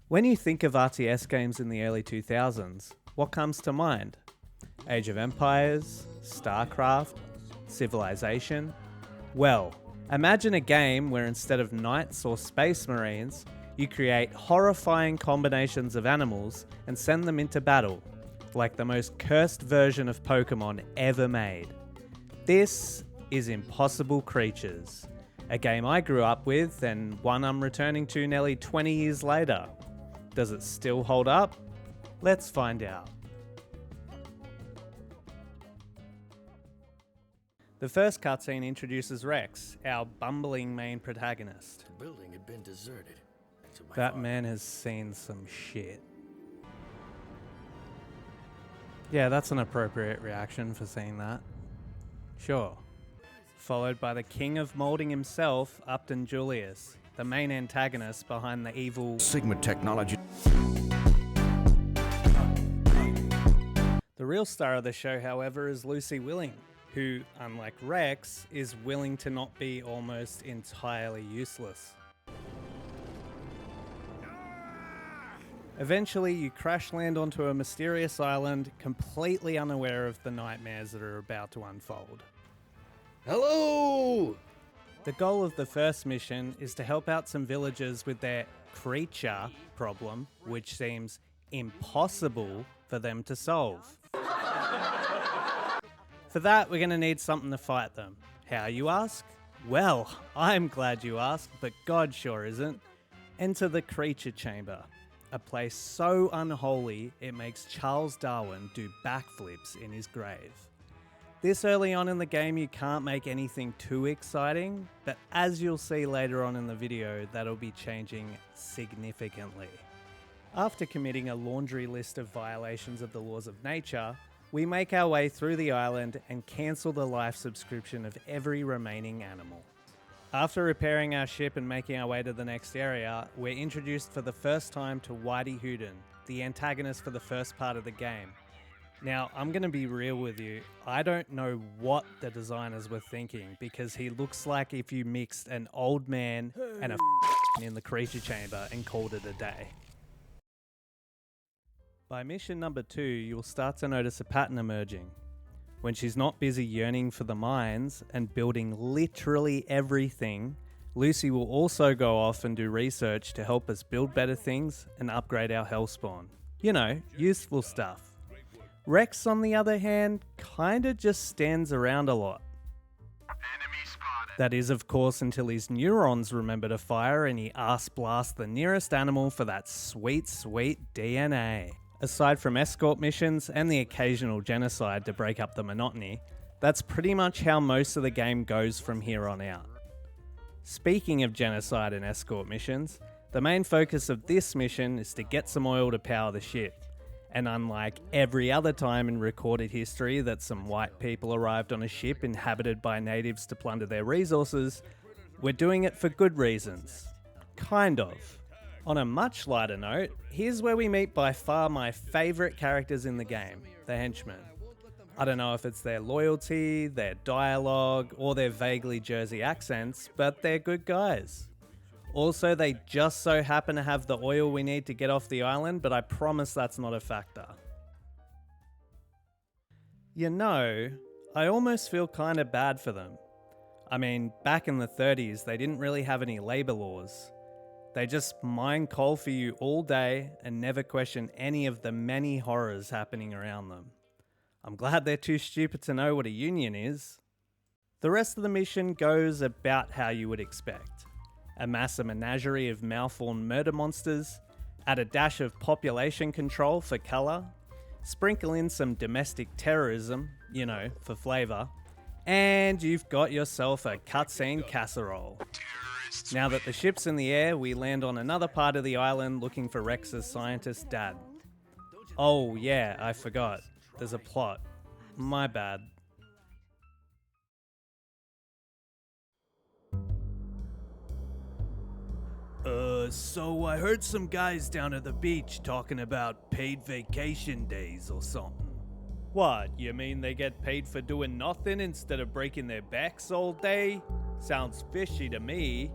When you think of RTS games in the early 2000s, what comes to mind? Age of Empires, StarCraft, Civilization? Well, imagine a game where instead of knights or space marines, you create horrifying combinations of animals and send them into battle, like the most cursed version of Pokemon ever made. This is Impossible Creatures, a game I grew up with and one I'm returning to nearly 20 years later. Does it still hold up? Let's find out. The first cutscene introduces Rex, our bumbling main protagonist. The building had been deserted. That man has seen some shit. Yeah, that's an appropriate reaction for seeing that. Sure. Followed by the king of molding himself, Upton Julius, the main antagonist behind the evil Sigma technology. The real star of the show, however, is Lucy Willing, who, unlike Rex, is willing to not be almost entirely useless. Eventually, you crash land onto a mysterious island, completely unaware of the nightmares that are about to unfold. Hello! The goal of the first mission is to help out some villagers with their creature problem, which seems impossible for them to solve. For that, we're going to need something to fight them. How, you ask? Well, I'm glad you asked, but God sure isn't. Enter the creature chamber, a place so unholy it makes Charles Darwin do backflips in his grave. This early on in the game you can't make anything too exciting, but as you'll see later on in the video, that'll be changing significantly. After committing a laundry list of violations of the laws of nature, we make our way through the island and cancel the life subscription of every remaining animal. After repairing our ship and making our way to the next area, we're introduced for the first time to Whitey Houdin, the antagonist for the first part of the game. Now, I'm going to be real with you, I don't know what the designers were thinking, because he looks like if you mixed an old man and a in the creature chamber and called it a day. By mission number 2, you'll start to notice a pattern emerging. When she's not busy yearning for the mines and building literally everything, Lucy will also go off and do research to help us build better things and upgrade our hellspawn. You know, useful stuff. Rex, on the other hand, kinda just stands around a lot. That is, of course, until his neurons remember to fire and he ass blasts the nearest animal for that sweet, sweet DNA. Aside from escort missions and the occasional genocide to break up the monotony, that's pretty much how most of the game goes from here on out. Speaking of genocide and escort missions, the main focus of this mission is to get some oil to power the ship. And unlike every other time in recorded history that some white people arrived on a ship inhabited by natives to plunder their resources, we're doing it for good reasons. Kind of. On a much lighter note, here's where we meet by far my favourite characters in the game, the henchmen. I don't know if it's their loyalty, their dialogue, or their vaguely Jersey accents, but they're good guys. Also, they just so happen to have the oil we need to get off the island, but I promise that's not a factor. You know, I almost feel kinda bad for them. I mean, back in the 30s, they didn't really have any labour laws. They just mine coal for you all day and never question any of the many horrors happening around them. I'm glad they're too stupid to know what a union is. The rest of the mission goes about how you would expect. Amass a menagerie of malformed murder monsters, add a dash of population control for colour, sprinkle in some domestic terrorism, you know, for flavour, and you've got yourself a cutscene casserole. Now that the ship's in the air, we land on another part of the island looking for Rex's scientist dad. Oh yeah, I forgot. There's a plot. My bad. So I heard some guys down at the beach talking about paid vacation days or something. What, you mean they get paid for doing nothing instead of breaking their backs all day? Sounds fishy to me.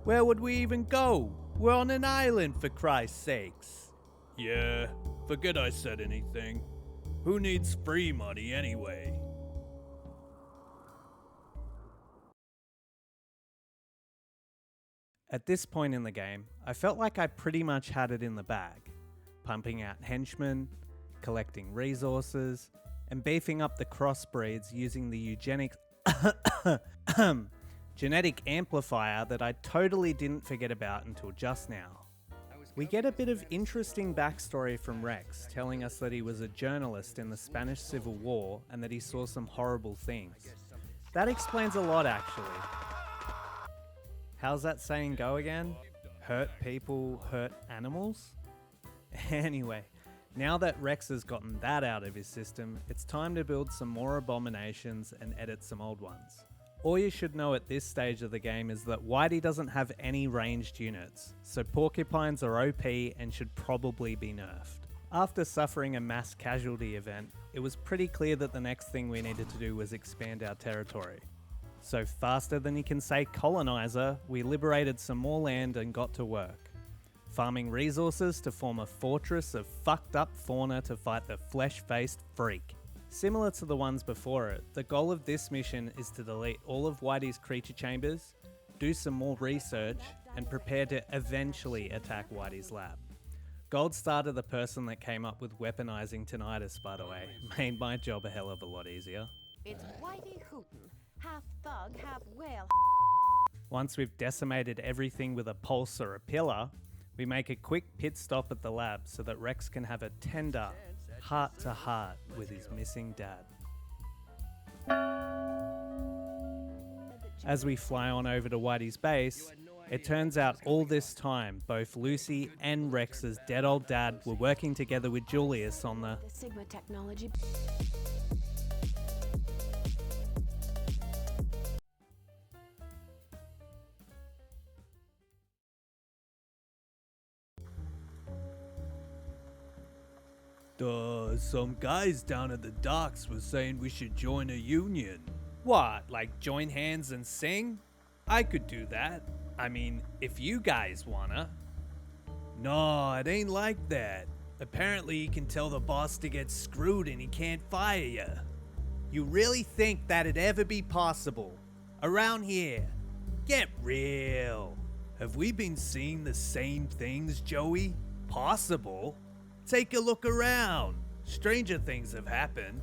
Where would we even go? We're on an island, for Christ's sakes. Yeah, forget I said anything. Who needs free money anyway? At this point in the game, I felt like I pretty much had it in the bag. Pumping out henchmen, collecting resources, and beefing up the crossbreeds using the eugenics genetic amplifier that I totally didn't forget about until just now. We get a bit of interesting backstory from Rex, telling us that he was a journalist in the Spanish Civil War and that he saw some horrible things. That explains a lot, actually. How's that saying go again? Hurt people, hurt animals? Anyway, now that Rex has gotten that out of his system, it's time to build some more abominations and edit some old ones. All you should know at this stage of the game is that Whitey doesn't have any ranged units, so porcupines are OP and should probably be nerfed. After suffering a mass casualty event, it was pretty clear that the next thing we needed to do was expand our territory. So faster than you can say colonizer, we liberated some more land and got to work. Farming resources to form a fortress of fucked up fauna to fight the flesh-faced freak. Similar to the ones before it, the goal of this mission is to delete all of Whitey's creature chambers, do some more research, and prepare to eventually attack Whitey's lab. Gold Star to the person that came up with weaponizing tinnitus, by the way, made my job a hell of a lot easier. It's Whitey Hooten, half thug, half whale. Once we've decimated everything with a pulse or a pillar, we make a quick pit stop at the lab so that Rex can have a tender heart-to-heart with his missing dad. As we fly on over to Whitey's base, it turns out all this time, both Lucy and Rex's dead old dad were working together with Julius on the Sigma technology. Some guys down at the docks were saying we should join a union. What, like join hands and sing? I could do that. I mean, if you guys wanna. No, it ain't like that. Apparently you can tell the boss to get screwed and he can't fire you. You really think that'd ever be possible? Around here? Get real. Have we been seeing the same things, Joey? Possible? Take a look around. Stranger things have happened.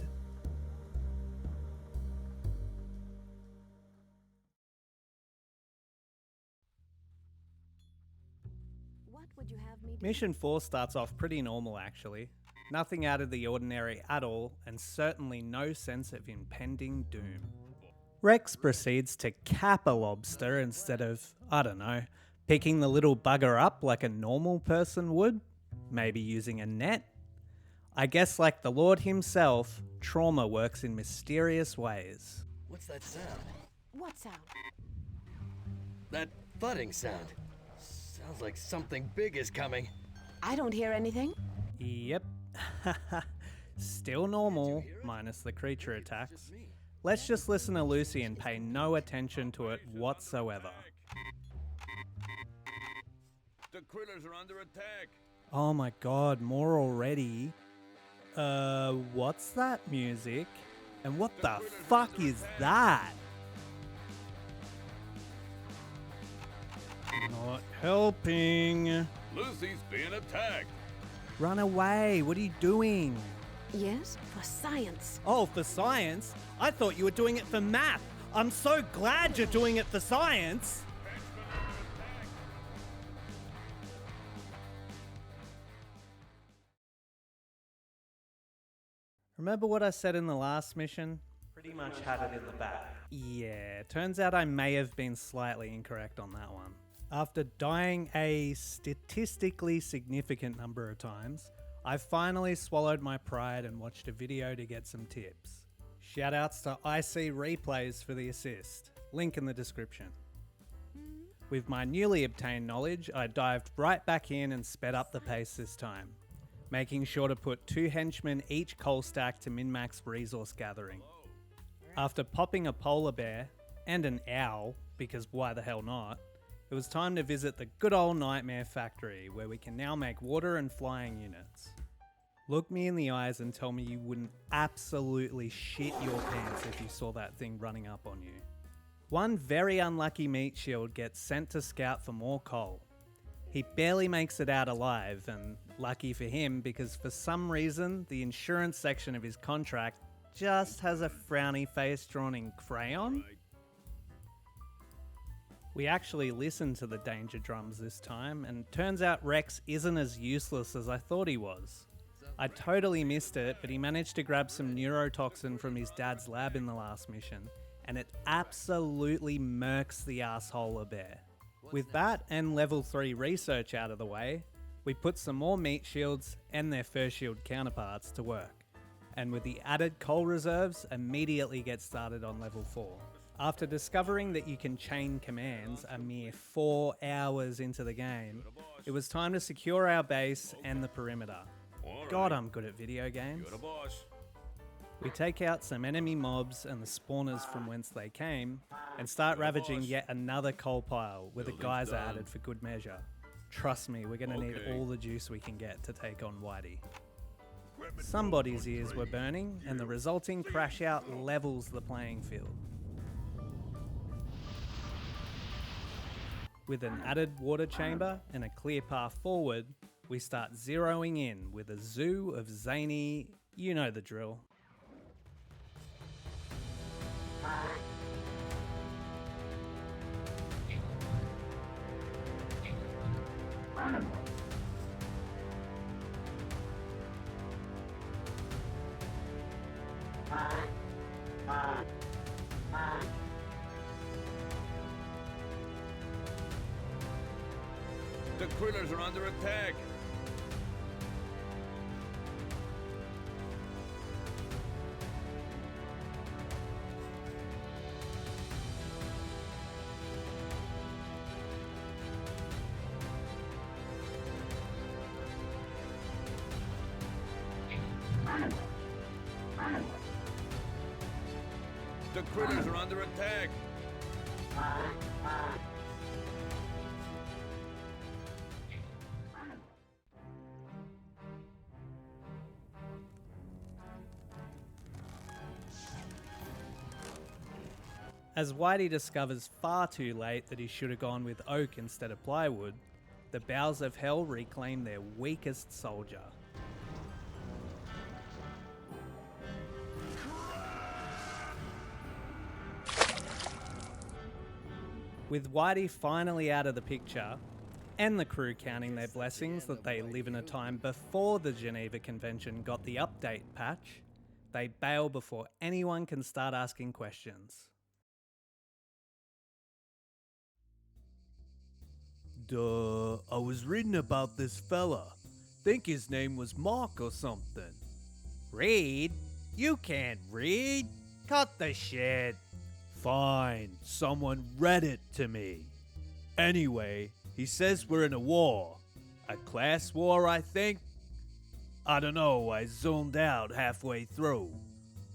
What would you have me do? Mission 4 starts off pretty normal actually. Nothing out of the ordinary at all, and certainly no sense of impending doom. Rex proceeds to cap a lobster instead of, I don't know, picking the little bugger up like a normal person would. Maybe using a net? I guess like the Lord himself, trauma works in mysterious ways. What's that sound? What sound? That thudding sound. Sounds like something big is coming. I don't hear anything. Yep. Still normal, minus the creature attacks. Let's just listen to Lucy and pay no attention to it whatsoever. The critters are under attack. Oh my god, more already? What's that music? And what the fuck is that? Not helping. Lucy's being attacked. Run away, what are you doing? Yes, for science. Oh, for science? I thought you were doing it for math. I'm so glad you're doing it for science. Remember what I said in the last mission? Pretty much had it in the bag. Yeah, turns out I may have been slightly incorrect on that one. After dying a statistically significant number of times, I finally swallowed my pride and watched a video to get some tips. Shoutouts to ICReplays for the assist. Link in the description. With my newly obtained knowledge, I dived right back in and sped up the pace this time, making sure to put 2 henchmen each coal stack to min-max resource gathering. After popping a polar bear, and an owl, because why the hell not, It was time to visit the good old Nightmare Factory, where we can now make water and flying units. Look me in the eyes and tell me you wouldn't absolutely shit your pants if you saw that thing running up on you. One very unlucky meat shield gets sent to scout for more coal. He barely makes it out alive, and lucky for him because for some reason the insurance section of his contract just has a frowny face drawn in crayon. We actually listened to the danger drums this time, and turns out Rex isn't as useless as I thought he was. I totally missed it, but he managed to grab some neurotoxin from his dad's lab in the last mission, and it absolutely murks the asshole a bear. With that and level 3 research out of the way, we put some more meat shields and their fur shield counterparts to work, and with the added coal reserves, immediately get started on level 4. After discovering that you can chain commands a mere 4 hours into the game, it was time to secure our base and the perimeter. God, I'm good at video games. You're the boss. We take out some enemy mobs and the spawners from whence they came, and start ravaging yet another coal pile with a geyser added for good measure. Trust me, we're going to need all the juice we can get to take on Whitey. Somebody's ears were burning, and the resulting crash out levels the playing field. With an added water chamber and a clear path forward, we start zeroing in with a zoo of zany, you know the drill. The critters are under attack. The critters are under attack. As Whitey discovers far too late that he should have gone with oak instead of plywood, the bowels of hell reclaim their weakest soldier. With Whitey finally out of the picture, and the crew counting their blessings that they live in a time before the Geneva Convention got the update patch, they bail before anyone can start asking questions. Duh, I was reading about this fella. Think his name was Mark or something. Read? You can't read. Cut the shit. Fine, someone read it to me. Anyway, he says we're in a war. A class war, I think? I don't know, I zoned out halfway through.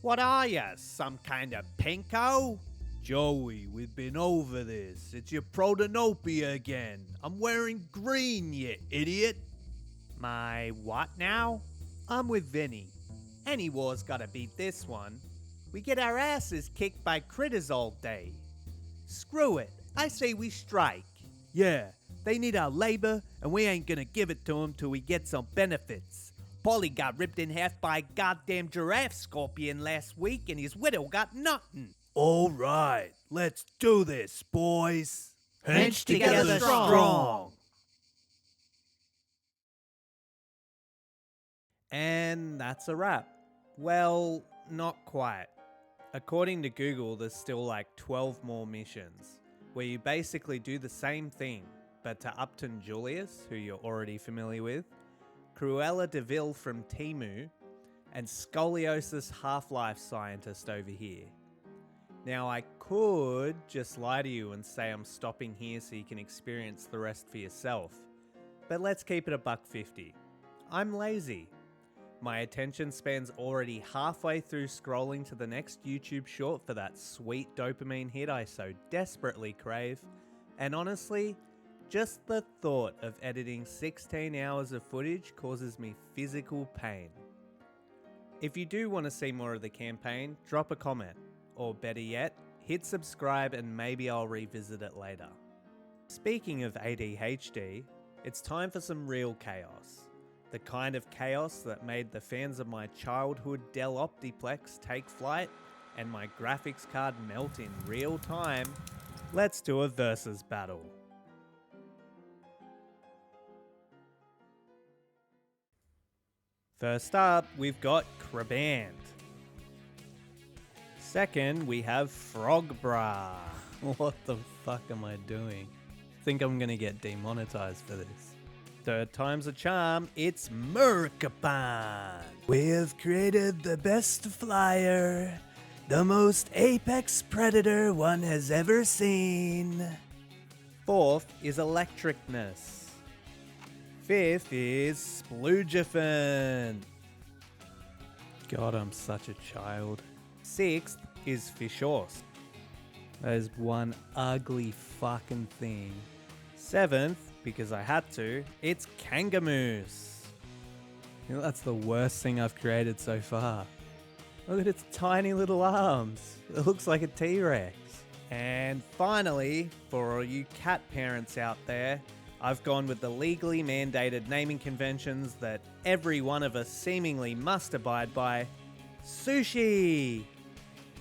What are ya, some kind of pinko? Joey, we've been over this. It's your protanopia again. I'm wearing green, you idiot. My what now? I'm with Vinny. Any war's gotta beat this one. We get our asses kicked by critters all day. Screw it. I say we strike. Yeah, they need our labor, and we ain't gonna give it to them till we get some benefits. Paulie got ripped in half by a goddamn giraffe scorpion last week, and his widow got nothing. All right, let's do this, boys. Hench together strong. And that's a wrap. Well, not quite. According to Google, there's still like 12 more missions, where you basically do the same thing, but to Upton Julius, who you're already familiar with, Cruella de Vil from Temu, and Scoliosis Half-Life Scientist over here. Now I could just lie to you and say I'm stopping here so you can experience the rest for yourself, but let's keep it $1.50. I'm lazy. My attention span's already halfway through scrolling to the next YouTube short for that sweet dopamine hit I so desperately crave, And honestly, just the thought of editing 16 hours of footage causes me physical pain. If you do want to see more of the campaign, drop a comment, or better yet, hit subscribe and maybe I'll revisit it later. Speaking of ADHD, it's time for some real chaos. The kind of chaos that made the fans of my childhood Dell Optiplex take flight and my graphics card melt in real time. Let's do a versus battle. First up, we've got Kraband. Second, we have Frogbra. What the fuck am I doing? Think I'm gonna get demonetized for this. Third time's a charm, it's Merkapon. We have created the best flyer, the most apex predator one has ever seen. Fourth is Electricness. Fifth is Sploogifant. God, I'm such a child. Sixth is Fishorse. That is one ugly fucking thing. Seventh, because I had to, it's Kangamoose. You know, that's the worst thing I've created so far. Look at its tiny little arms. It looks like a T-Rex. And finally, for all you cat parents out there, I've gone with the legally mandated naming conventions that every one of us seemingly must abide by. Sushi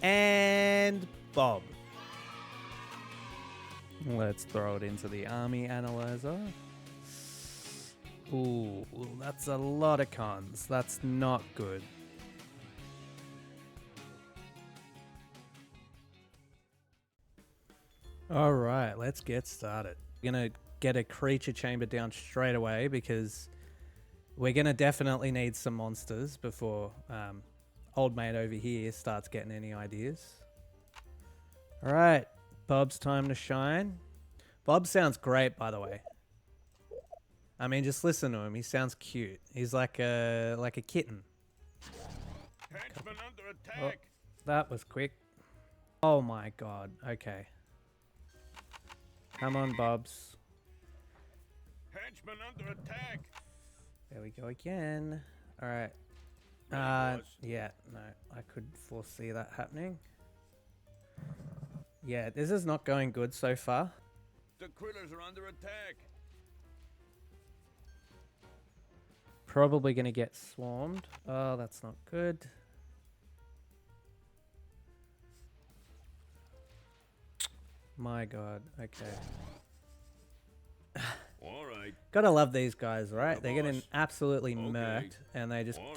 and Bob. Let's throw it into the army analyzer. Ooh, that's a lot of cons. That's not good. All right, let's get started. We're gonna get a creature chamber down straight away because we're gonna definitely need some monsters before old mate over here starts getting any ideas. All right, Bob's time to shine. Bob sounds great, by the way. I mean, just listen to him. He sounds cute. He's like a kitten. Henchman under Oh, attack. that was quick. Oh my god. Okay. Come on, Bobs. Henchman under attack. There we go again. All right. Boss. Yeah, no, I could foresee that happening. Yeah, this is not going good so far. The critters are under attack. Probably going to get swarmed. Oh, that's not good. My god, okay. All right. Gotta love these guys, right? Yeah, They're getting boss. absolutely Okay. murked, and they just All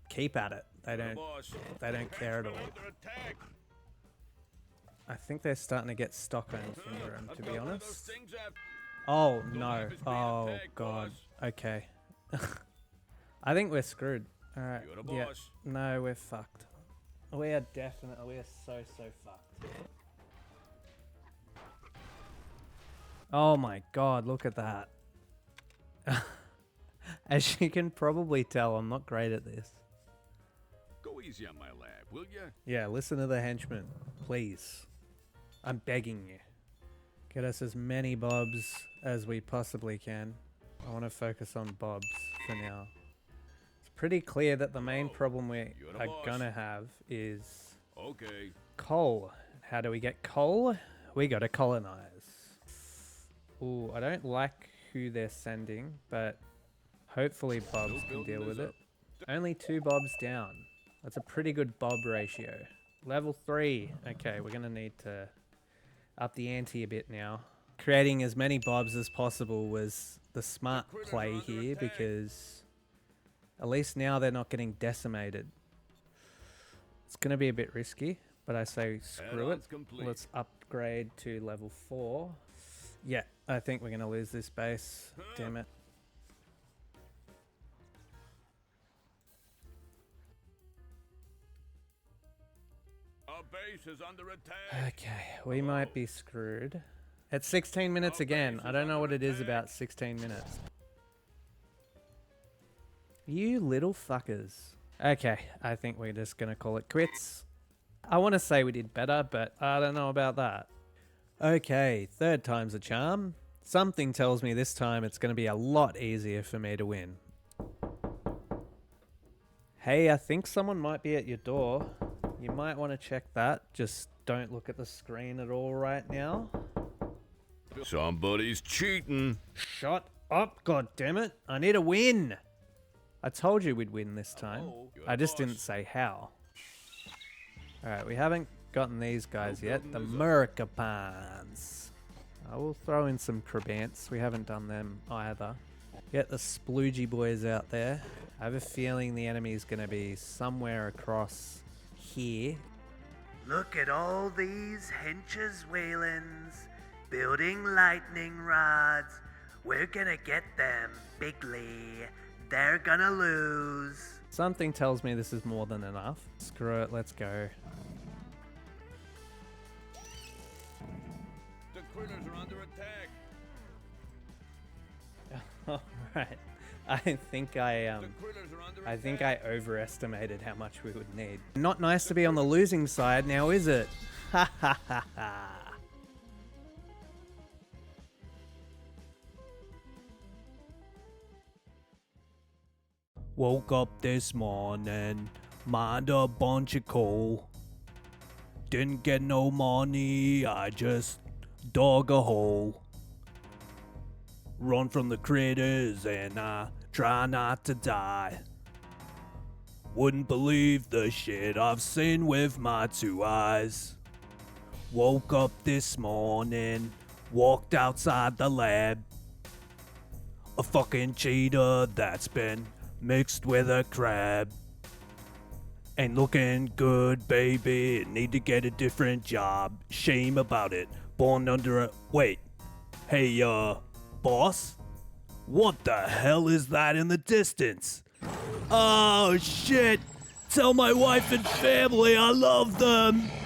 keep at it. They don't Boss. care at all. Henchman under attack. I think they're starting to get Stockholm syndrome, I've to got be one of those honest. things I've- Oh The no! lab is being Oh attacked, god. boss. Okay. I think we're screwed. All right. You're the Yeah. boss. No, we're fucked. We are so fucked. Oh my god! Look at that. As you can probably tell, I'm not great at this. Go easy on my lab, will ya? Yeah, listen to the henchman, please. I'm begging you. Get us as many Bobs as we possibly can. I want to focus on Bobs for now. It's pretty clear that the main problem we You're the are boss. gonna have is Okay. coal. How do we get coal? We gotta colonize. Ooh, I don't like who they're sending, but hopefully Bobs Still can building deal with this it. Only 2 Bobs down. That's a pretty good Bob ratio. Level 3. Okay, we're gonna need to up the ante a bit now. Creating as many Bobs as possible was the smart critters are play under here attack. because at least now they're not getting decimated. It's gonna be a bit risky, but I say screw it. Add-ons complete. Let's upgrade to level 4. Yeah, I think we're gonna lose this base. Damn it. Our base is under attack. Okay, we might be screwed. It's 16 minutes again. I don't know what it is about 16 minutes. You little fuckers. Okay, I think we're just gonna call it quits. I want to say we did better, but I don't know about that. Okay, third time's a charm. Something tells me this time it's going to be a lot easier for me to win. Hey, I think someone might be at your door. You might want to check that. Just don't look at the screen at all right now. Somebody's cheating. Shut up, goddammit. I need a win. I told you we'd win this time. I just didn't say how. Alright, we haven't gotten these guys yet. The Mercapans. I will throw in some Crabants. We haven't done them either. Get the sploogey boys out there. I have a feeling the enemy's going to be somewhere across here. Look at all these henches whalens building lightning rods. We're gonna get them bigly. They're gonna lose. Something tells me this is more than enough. Screw it, let's go. The critters are under attack. Alright. I think I overestimated how much we would need. Not nice to be on the losing side now, is it? Ha ha ha ha. Woke up this morning, mined a bunch of coal. Didn't get no money, I just dug a hole. Run from the critters and I try not to die. Wouldn't believe the shit I've seen with my 2 eyes. Woke up this morning, walked outside the lab. A fucking cheetah that's been mixed with a crab. Ain't looking good, baby. Need to get a different job. Shame about it. Born under a... Wait. Hey, boss? What the hell is that in the distance? Oh, shit. Tell my wife and family I love them.